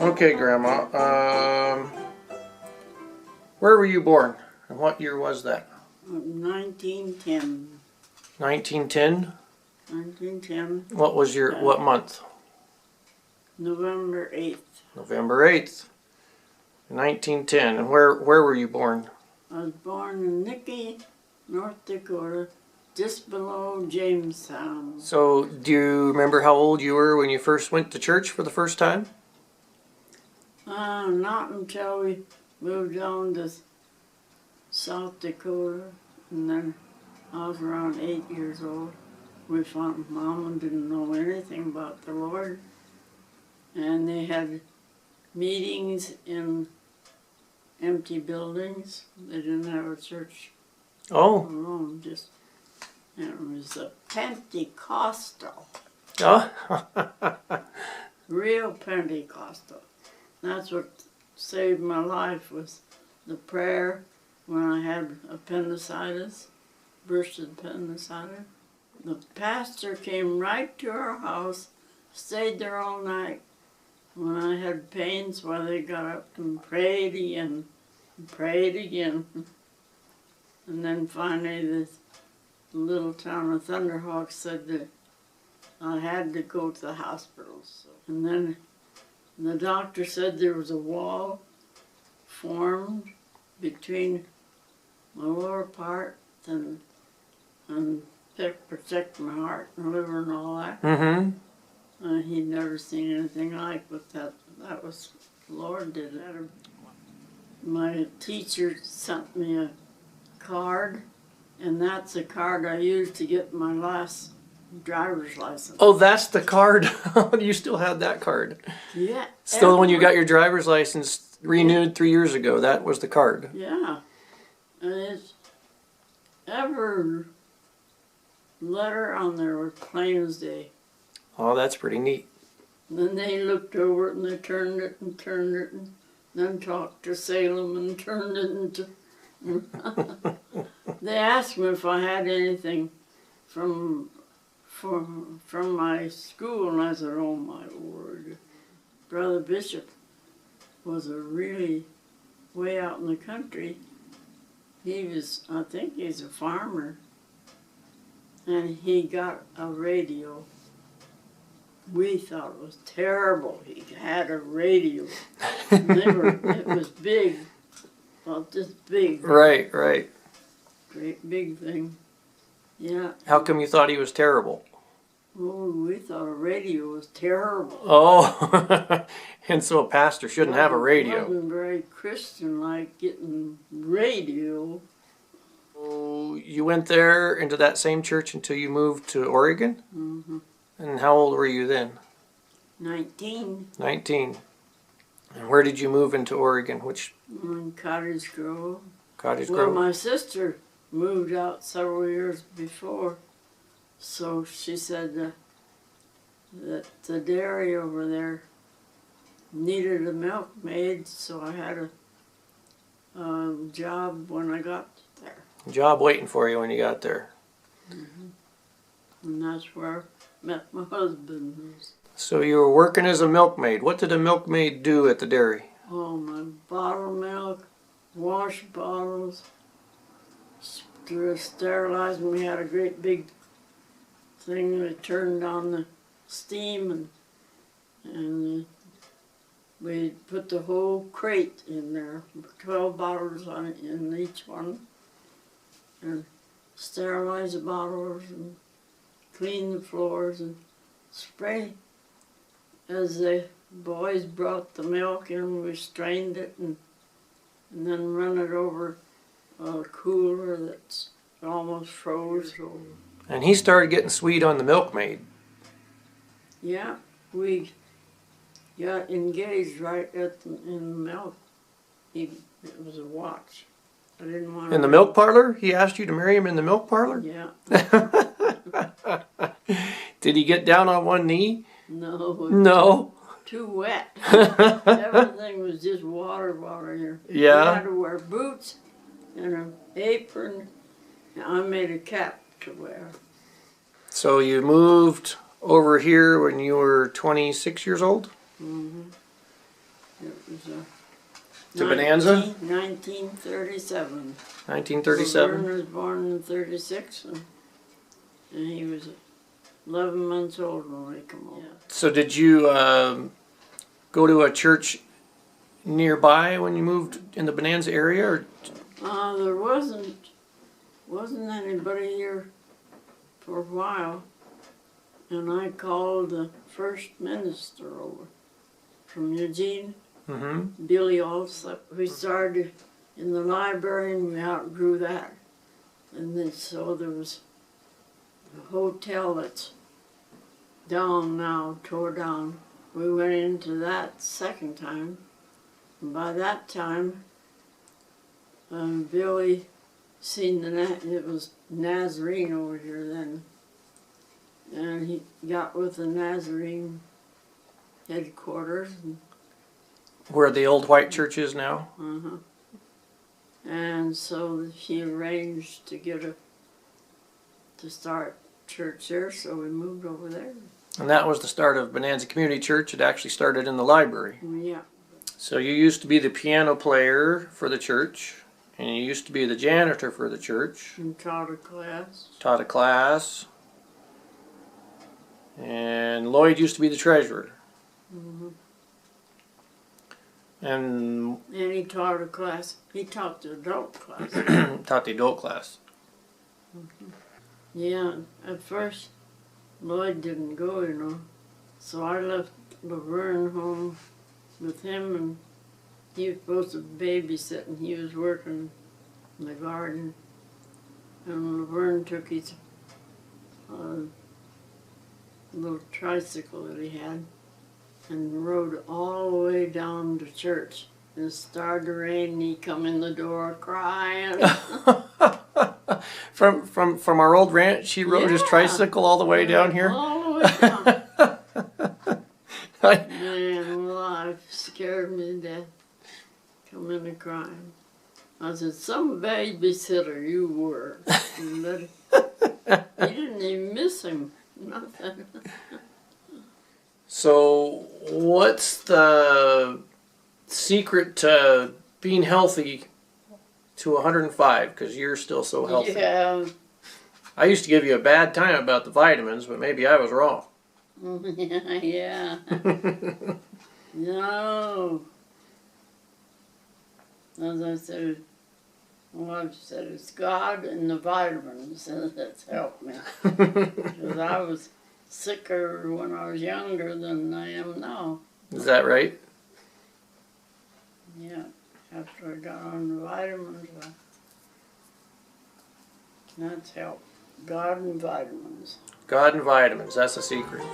Okay, Grandma. Where were you born? And what year was that? 1910. 1910? 1910. What was your, what month? November 8th. November 8th. 1910. And where were you born? I was born in Nicky, North Dakota, just below Jamestown. So, do you remember how old you were when you first went to church for the first time? Not until we moved on to South Dakota, and then I was around 8 years old. We found Mom didn't know anything about the Lord, and they had meetings in empty buildings. They didn't have a church alone, just, and it was a Pentecostal, real Pentecostal. That's what saved my life, was the prayer when I had appendicitis, bursted appendicitis. The pastor came right to our house, stayed there all night. When I had pains, well, they got up and prayed again, and prayed again. And then finally this little town of Thunderhawk said that I had to go to the hospital. So, and then the doctor said there was a wall formed between my lower part and protect my heart and liver and all that. Mm-hmm. He'd never seen anything like, but that was, the Lord did that. My teacher sent me a card, and that's the card I used to get my last driver's license. Oh, that's the card. You still had that card. Yeah. Still, when you got your driver's license renewed 3 years ago, that was the card. Yeah. And it's every letter on there was plain as day. Oh, that's pretty neat. And then they looked over it and they turned it and then talked to Salem and turned it into... They asked me if I had anything from my school, and I said, oh my word. Brother Bishop was a really way out in the country. He was, I think he's a farmer, and he got a radio. We thought it was terrible. He had a radio. It was big, well, just big. Right. Great big thing. Yeah. How come you thought he was terrible? Oh, we thought a radio was terrible. Oh, and so a pastor shouldn't have a radio. It wasn't very Christian-like getting radio. So you went there into that same church until you moved to Oregon? Mm-hmm. And how old were you then? 19. 19. And where did you move into Oregon? Which? In Cottage Grove. Cottage Well, Grove? my sister moved out several years before, so she said that the dairy over there needed a milkmaid, so I had a job when I got there. Job waiting for you when you got there. Mm-hmm. And that's where I met my husband. So you were working as a milkmaid. What did a milkmaid do at the dairy? Oh, my bottle milk, wash bottles, sterilize them. We had a great big thing that turned on the steam, and we put the whole crate in there, 12 bottles in each one, and sterilize the bottles and clean the floors and spray. As the boys brought the milk in, we strained it and then run it over a cooler that's almost froze. And he started getting sweet on the milkmaid. Yeah, we got engaged right in the milk. It was a watch. I didn't want to... In the milk parlor? He asked you to marry him in the milk parlor? Yeah. Did he get down on one knee? No. No. Too wet. Everything was just water here. Yeah. We had to wear boots and an apron. And I made a cap to wear. So you moved over here when you were 26 years old? Mm-hmm. It was To Bonanza? 1937. 1937? Vern was born in 36, and he was 11 months old when we come over. So did you go to a church nearby when you moved in the Bonanza area? Or? There wasn't anybody here for a while, and I called the first minister over from Eugene, Mm-hmm. Billy also. We started in the library and we outgrew that. And then so there was a hotel that's down now, tore down. We went into that second time. And by that time, Billy seen it was Nazarene over here then. And he got with the Nazarene headquarters. Where the old white church is now? Uh-huh. And so he arranged to start church there, so we moved over there. And that was the start of Bonanza Community Church. It actually started in the library. Yeah. So you used to be the piano player for the church, and you used to be the janitor for the church. And taught a class. Taught a class. And Lloyd used to be the treasurer. Mm-hmm. And he taught a class. He taught the adult class. taught the adult class. Mm-hmm. Yeah, at first Lloyd didn't go, so I left Laverne home with him, and he was supposed to babysit, and he was working in the garden. And Laverne took his little tricycle that he had and rode all the way down to church. And it started to rain, and he come in the door crying. From our old ranch, he rode his tricycle all the way down here. All the way down. Man, life scared me to death. Come in and crying. I said, some babysitter you were. You didn't even miss him. Nothing. So, what's the secret to being healthy to 105? Because you're still so healthy. Yeah. I used to give you a bad time about the vitamins, but maybe I was wrong. Yeah. No. As I said, my wife said, it's God and the vitamins that's helped me. Because I was sicker when I was younger than I am now. Is that right? Yeah. After I got on the vitamins, that's helped. God and vitamins. God and vitamins, that's the secret.